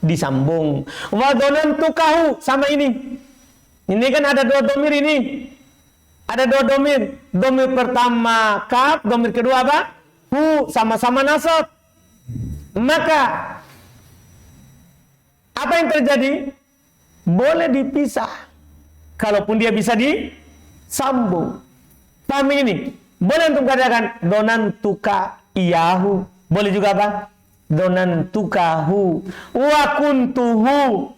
disambung. Wa donantukahu, sama ini kan ada dua domir ini, ada dua domir. Domir pertama kaf, domir kedua apa? Hu, sama-sama nasab. Maka apa yang terjadi? Boleh dipisah kalaupun dia bisa disambung. Paham ini? Boleh untuk katakan donantuka iyahu. Boleh juga apa? Donantukahu wa kuntuhu.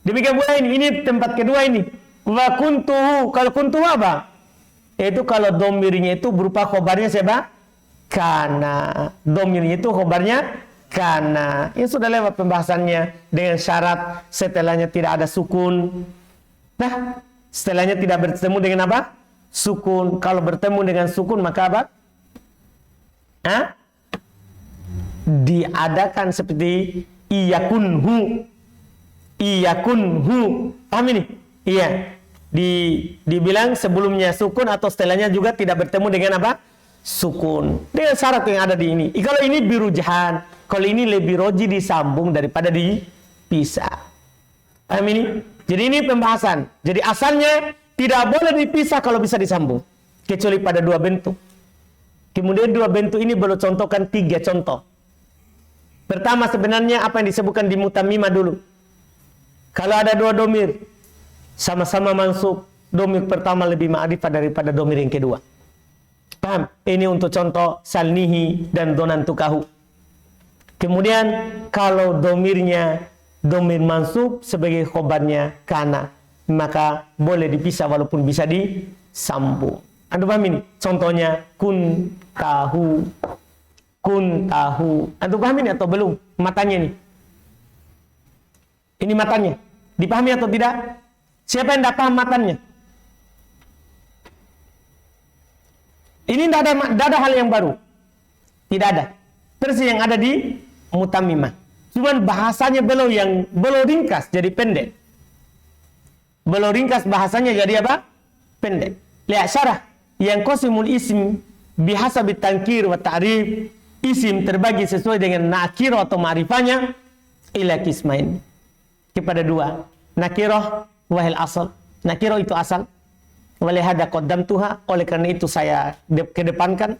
Demikian pula ini tempat kedua ini. Wa kuntuhu. Kalau kuntuhu apa? Itu kalau domirnya itu berupa khobarnya siapa? Kana. Domirnya itu khobarnya kana. Ini sudah lewat pembahasannya dengan syarat setelahnya tidak ada sukun. Nah, setelahnya tidak bertemu dengan apa? Sukun. Kalau bertemu dengan sukun maka apa? Diadakan seperti iyakunhu. Iyakunhu. Paham ini? Iya. Dibilang sebelumnya sukun atau setelahnya juga tidak bertemu dengan apa? Sukun. Dengan syarat yang ada di ini. Kalau ini birujhan, kalau ini lebih roji disambung daripada dipisah. Paham ini? Jadi ini pembahasan. Jadi asalnya tidak boleh dipisah kalau bisa disambung. Kecuali pada dua bentuk. Kemudian dua bentuk ini belum contohkan tiga contoh. Pertama sebenarnya apa yang disebutkan di Mutammimah dulu. Kalau ada dua domir, sama-sama mansub, domir pertama lebih ma'rifah daripada domir yang kedua. Paham? Ini untuk contoh salnihi dan donantukahu. Kemudian kalau domirnya domir mansub sebagai khobarnya kana, maka boleh dipisah walaupun bisa disambung. Anda paham ini? Contohnya kun tahu. Anda paham ini atau belum? Matanya ini. Ini matanya. Dipahami atau tidak? Siapa yang tidak paham matanya? Ini tidak ada hal yang baru. Tidak ada. Persis yang ada di mutammimah. Cuman bahasanya beliau ringkas jadi pendek. Beliau ringkas bahasanya jadi apa? Pendek. Lihat syarah. Yang qasimul ism bihasabi tankir wa ta'rif. Isim terbagi sesuai dengan nakiro atau ma'rifahnya ila qismain. Kepada dua. Nakirah wahil asal. Nakirah itu asal. Walihada qaddamtuha, oleh karena itu saya kedepankan.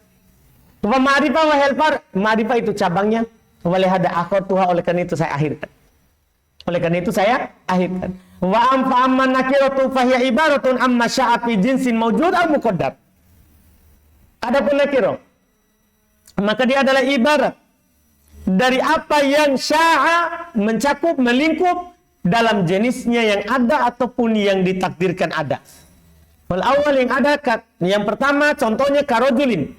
Wa ma'rifah wahil far. Ma'rifah itu cabangnya. Walihada akhartuha, oleh karena itu saya akhirkan. Oleh karena itu saya akhirkan. Wa amma nakiratu fahiya ibaratun amma sya'a fi jinsin mawjud al muqaddar. Adapun nakirah, maka dia adalah ibarat dari apa yang sya'a, mencakup, melingkup dalam jenisnya yang ada ataupun yang ditakdirkan ada. Wal awal yang ada, yang pertama contohnya karojulin,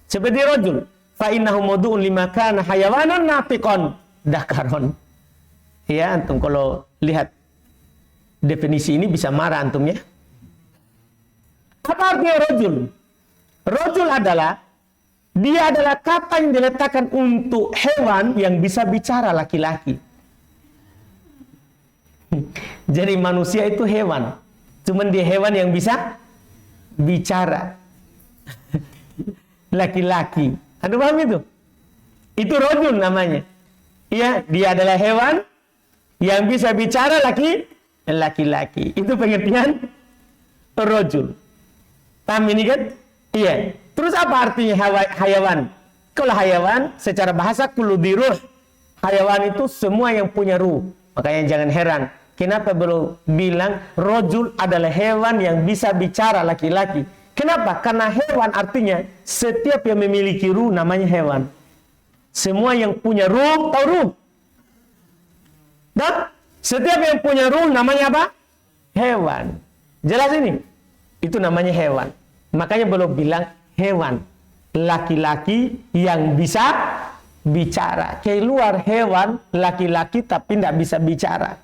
seperti rojul. Fa innahu mawdu'un lima kana hayawanan nafiqan dakaron. Ya, antum kalau lihat definisi ini bisa marah antum ya. Apa artinya rojul? Rojul adalah dia adalah kata yang diletakkan untuk hewan yang bisa bicara, laki-laki. Jadi manusia itu hewan. Cuman dia hewan yang bisa bicara. Laki-laki. Anda paham itu? Itu rojul namanya. Iya, dia adalah hewan yang bisa bicara, laki-laki. Itu pengertian rojul. Paham ini kan? Iya. Terus apa artinya hayawan? Kalau hayawan secara bahasa kullu diruh. Hayawan itu semua yang punya ruh. Makanya jangan heran. Kenapa beliau bilang rojul adalah hewan yang bisa bicara, laki-laki? Kenapa? Karena hewan artinya setiap yang memiliki ruh namanya hewan. Semua yang punya ruh tahu ruh. Dan setiap yang punya ruh namanya apa? Hewan. Jelas ini? Itu namanya hewan. Makanya beliau bilang hewan. Laki-laki yang bisa bicara. Keluar hewan laki-laki tapi tidak bisa bicara.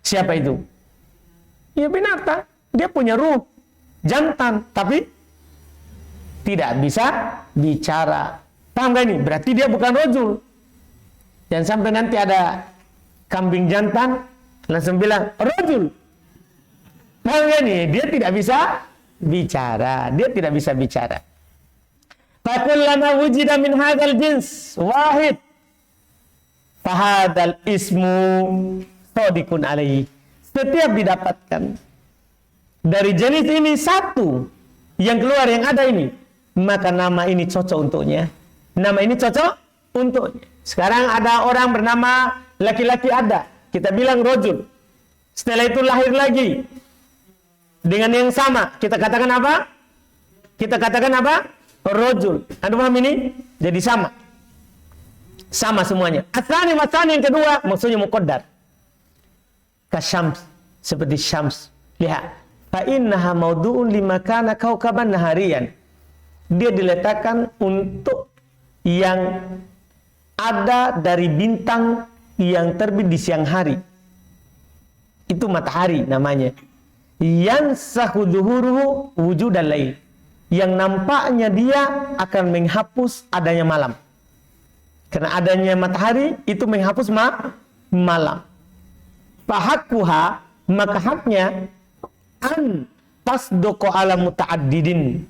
Siapa itu? Ya binatang. Dia punya ruh. Jantan, tapi tidak bisa bicara. Paham gak ini? Berarti dia bukan rojul. Jangan sampai nanti ada kambing jantan langsung bilang rojul. Paham gak ini? Dia tidak bisa bicara. Dia tidak bisa bicara. Fakullama wujida min hadzal jins wahid fahadzal ismu shadiqun alaihi. Setiap didapatkan dari jenis ini satu yang keluar yang ada ini, maka nama ini cocok untuknya. Nama ini cocok untuknya. Sekarang ada orang bernama laki-laki ada, kita bilang rojul. Setelah itu lahir lagi dengan yang sama, kita katakan apa? Kita katakan apa? Rojul. Anda paham ini? Jadi sama. Sama semuanya. Asani yang kedua maksudnya muqaddar. Kasyams, seperti syams. Lihat. Fa innaha mawdu'un limakana kaukaban naharian. Dia diletakkan untuk yang ada dari bintang yang terbit di siang hari. Itu matahari namanya. Yansahu dhuhuruhu wujudal lail. Yang nampaknya dia akan menghapus adanya malam. Karena adanya matahari itu menghapus malam. Fahakkuha, maka haknya an tasduqu ala muta'addidin.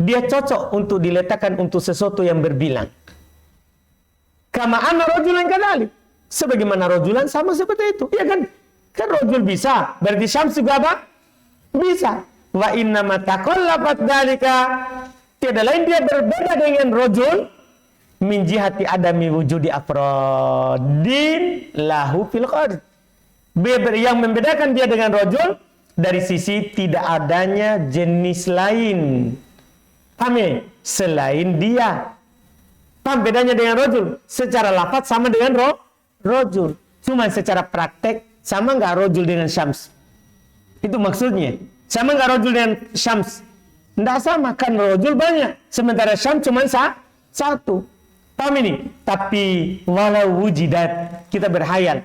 Dia cocok untuk diletakkan untuk sesuatu yang berbilang. Kama anna rajulan kadzalik. Sebagaimana rajulan sama seperti itu. Iya kan? Kan rajul bisa. Berarti syams juga apa? Bisa. Wa inna ma taqallafat dzalika. Tiada lain dia berbeda dengan rajul min jihati adami wujudi afradin lahu fil qard. Yang membedakan dia dengan rajul dari sisi tidak adanya jenis lain. Paham ya? Selain dia. Paham bedanya dengan rojul? Secara lafaz sama dengan rojul. Cuma secara praktek sama nggak rojul dengan syams? Itu maksudnya. Sama nggak rojul dengan syams? Nggak sama. Kan rojul banyak. Sementara syams cuma satu. Paham ini? Tapi walau wujidat, kita berhayal.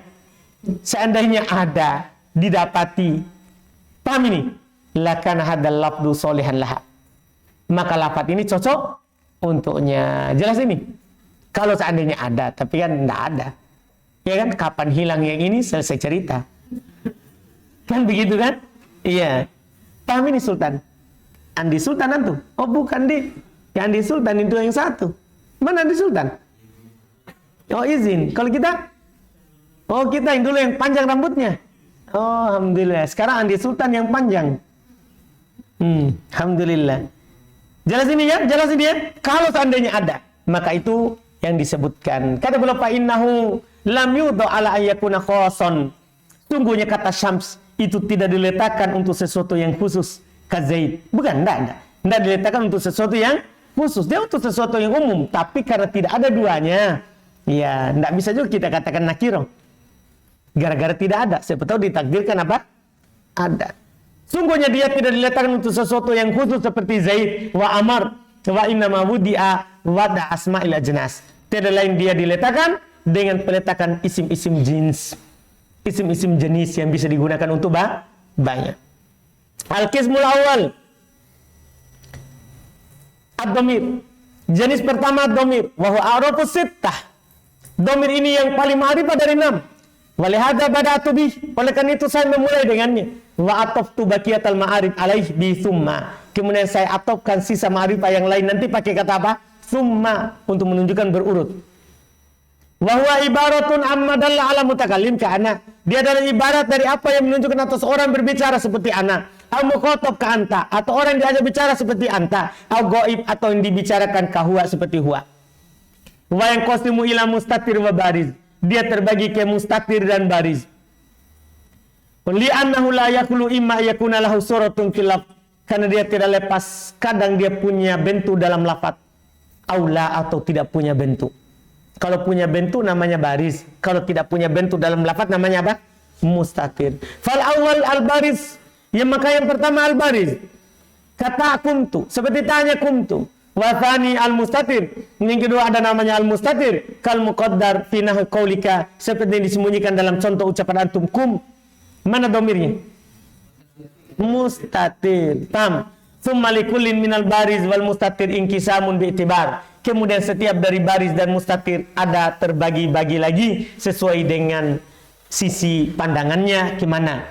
Seandainya ada, didapati. Paham ini? Lakana hadal lafdu solihan laha. Maka lafaz ini cocok untuknya. Jelas ini? Kalau seandainya ada, tapi kan enggak ada. Ya kan, kapan hilang yang ini selesai cerita. Kan begitu kan? Iya. Paham ini Sultan? Andi Sultan antum? Oh bukan di. Yang Andi Sultan itu yang satu. Mana Andi Sultan? Oh izin. Kalau kita? Oh kita yang dulu yang panjang rambutnya. Oh alhamdulillah. Sekarang Andi Sultan yang panjang. Alhamdulillah. Jelas ini ya? Jelas ini ya? Kalau seandainya ada, maka itu yang disebutkan. Kata beliau fa innahu lam yudha ala ayyakuna khassan. Sungguhnya kata Syams itu tidak diletakkan untuk sesuatu yang khusus. Kazaid. Bukan, enggak. Enggak diletakkan untuk sesuatu yang khusus. Dia untuk sesuatu yang umum. Tapi karena tidak ada duanya, ya, enggak bisa juga kita katakan nakiro. Gara-gara tidak ada. Siapa tahu ditakdirkan apa? Ada. Sungguhnya dia tidak diletakkan untuk sesuatu yang khusus seperti Zaid wa Amar wa innama wudi'a wada asma'il ajnas. Tidak lain dia diletakkan dengan peletakan isim-isim jins. Isim-isim jenis yang bisa digunakan untuk banyak. Al-qismul awal ad-dhamir. Jenis pertama ad-dhamir wa huwa a'rafus sittah. Dhamir ini yang paling ma'rifah dari 6. Walihada bada'tu bih. Oleh karena itu saya memulai dengannya. Wa ataftu baqiyatal ma'arif alaih bi thumma. Kemudian saya atofkan sisa ma'rifah yang lain nanti pakai kata apa? Thumma, untuk menunjukkan berurut. Wa huwa ibaratun amma dalla ala mutakallim ka ana. Dia adalah ibarat dari apa yang menunjukkan atas orang berbicara seperti ana. Au mukhatab ka anta, atau orang yang diajak bicara seperti anta. Au ghaib, atau yang dibicarakan ka huwa seperti huwa. Wa yang qasimu ila mustatir wa bariz. Dia terbagi ke mustatir dan bariz. Li'annahu la yakulu imma yakuna lahu suratun fil lafz. Karena dia tidak lepas, kadang dia punya bentuk dalam lafaz. Aula, atau tidak punya bentuk. Kalau punya bentuk namanya baris. Kalau tidak punya bentuk dalam lafaz namanya apa? Mustatir. Fal awal al baris. Ya maka yang pertama al baris. Kata kumtu. Seperti tanya kumtu. Wa thani al mustatir. Yang kedua ada namanya al mustatir. Kal muqaddar fi nahwi qaulika. Seperti yang disembunyikan dalam contoh ucapan antum kum. Mana domirnya? Mustatir. Paham? Thumma likullin minal baris wal mustatir inkisamun bi'tibar. Kemudian setiap dari baris dan mustatir ada terbagi-bagi lagi sesuai dengan sisi pandangannya gimana.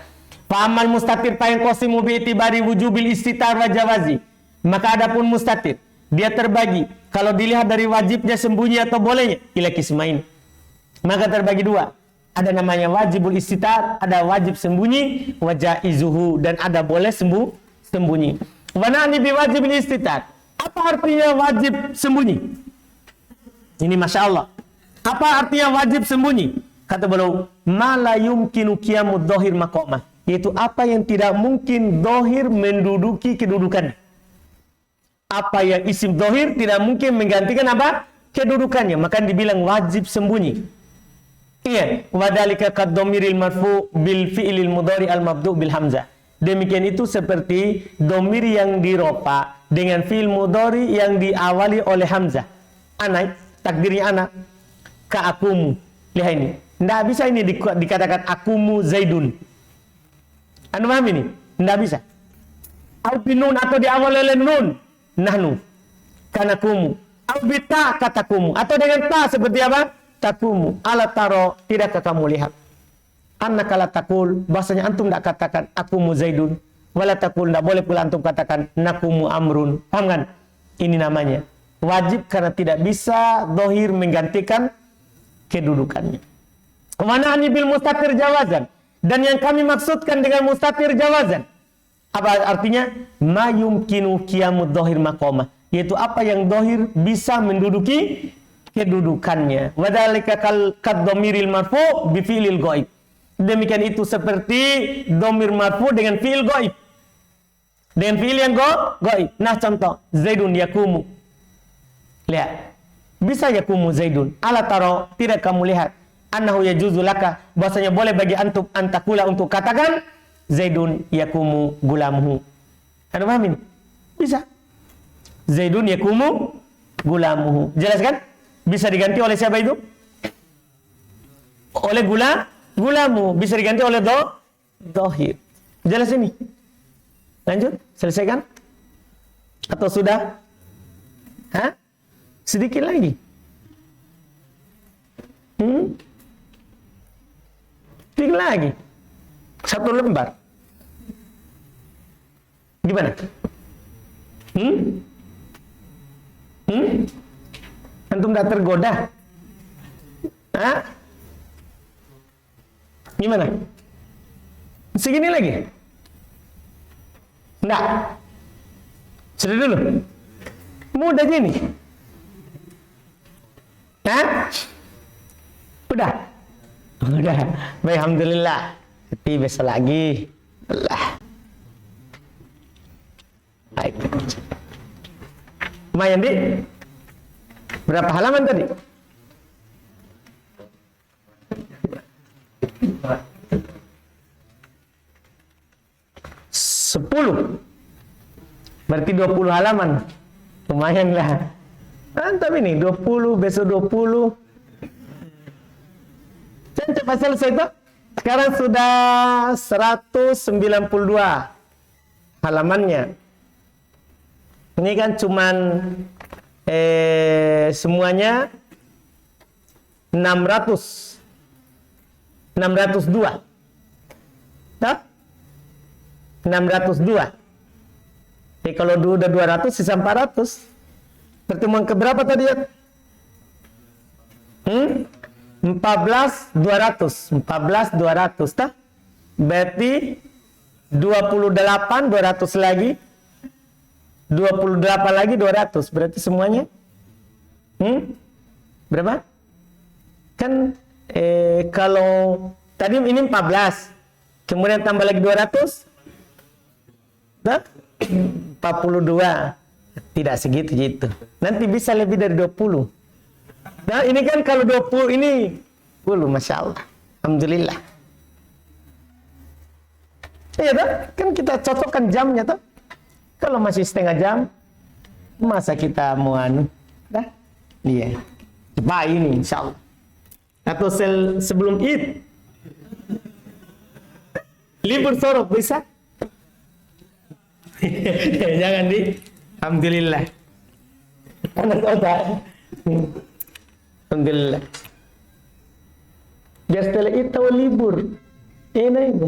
Fa'amal mustatir pa'in qasimu bi'tibari wujubil istitar wa jawazi. Maka adapun mustatir, dia terbagi. Kalau dilihat dari wajibnya sembunyi atau bolehnya, ila kismain. Maka terbagi dua. Ada namanya wajibul istitar, ada wajib sembunyi, wa jaizuhu, dan ada boleh sembunyi. Wa na'ni bi wajibil istitar. Apa artinya wajib sembunyi? Ini Masya Allah. Apa artinya wajib sembunyi? Kata beliau, ma la yumkinu qiyamud dhahir maqamah. Yaitu apa yang tidak mungkin dhahir menduduki kedudukannya. Apa yang isim dhahir tidak mungkin menggantikan apa? Kedudukannya. Maka dibilang wajib sembunyi. Iya. Wadhalika kaddomiril marfu bil fi'ilil mudhari al mabdu' bil hamzah. Demikian itu seperti domir yang diropa dengan fi'il mudhari yang diawali oleh hamzah. Anak, takdirnya anak. Ka akumu. Lihat ini. Tidak bisa ini dikatakan akumu zaidun. Anda paham ini? Tidak bisa. Al-binun atau diawali oleh nun. Nahnu. Kanakumu. Al-bita katakumu. Atau dengan ta seperti apa? Takumu. Ala taro. Tidakkah kamu lihat? Annaka la taqul, bahasanya antum tidak katakan akumu zaidun, wala taqul, tidak boleh pula antum katakan nakumu amrun. Paham kan? Ini namanya wajib karena tidak bisa dohir menggantikan kedudukannya. Mana'ani bil mustatir jawazan, dan yang kami maksudkan dengan mustatir jawazan apa artinya? Ma yumkinu qiyamud dohir maqamah, yaitu apa yang dohir bisa menduduki kedudukannya. Wadzalika kal dhamiril marfu bi fi'lil ghaib. Demikian itu seperti dhamir marfu dengan fi'il ghaib. Dengan fi'il yang ghaib. Nah contoh, Zaidun yakumu. Lihat. Bisa yakumu Zaidun. Ala taro, tidak kamu lihat. Annahu yajuzu laka, bahasanya boleh bagi antum antakula untuk katakan Zaidun yakumu gulamuhu. Ada paham ini? Bisa. Zaidun yakumu gulamuhu. Jelas kan? Bisa diganti oleh siapa itu? Oleh gulamu, bisa diganti oleh dohir. Jelas ini? Lanjut, selesaikan? Atau sudah? Hah? Sedikit lagi. Sedikit lagi. 1 lembar. Gimana? Antum dah tergoda? Hah? Gimana? Segini lagi? Enggak. Sudah dulu. Mudah gini. Hah? Udah. Udah. Baik, alhamdulillah. Tapi besok lagi. Allah. Baik. Lumayan, Dik. Berapa halaman tadi? 10. Berarti 20 halaman. Lumayan lah. Mantap ini, 20, besok 20. Dan cepat selesai itu. Sekarang sudah 192 halamannya. Ini kan cuman semuanya 602. Nah, 602. Jadi kalau udah 200 sisa 400. Pertemuan keberapa tadi ya? 14.200. Tah? Berarti 28 200 lagi. 28 lagi 200. Berarti semuanya berapa? Kan kalau tadi ini 14. Kemudian tambah lagi 200. Tah? 42. Tidak segitu. Nanti bisa lebih dari 20. Nah, ini kan kalau 20 ini 10, Masya Allah. Alhamdulillah. Iya toh? Kan kita cocokkan jamnya toh. Kalau masih setengah jam, masa kita mau dah? Iya. Cepat ini, Insya Allah. Atau sebelum Id. Libur sorok bisa? Jangan di. Alhamdulillah. Alhamdulillah. Biar setelah itu libur. Ini.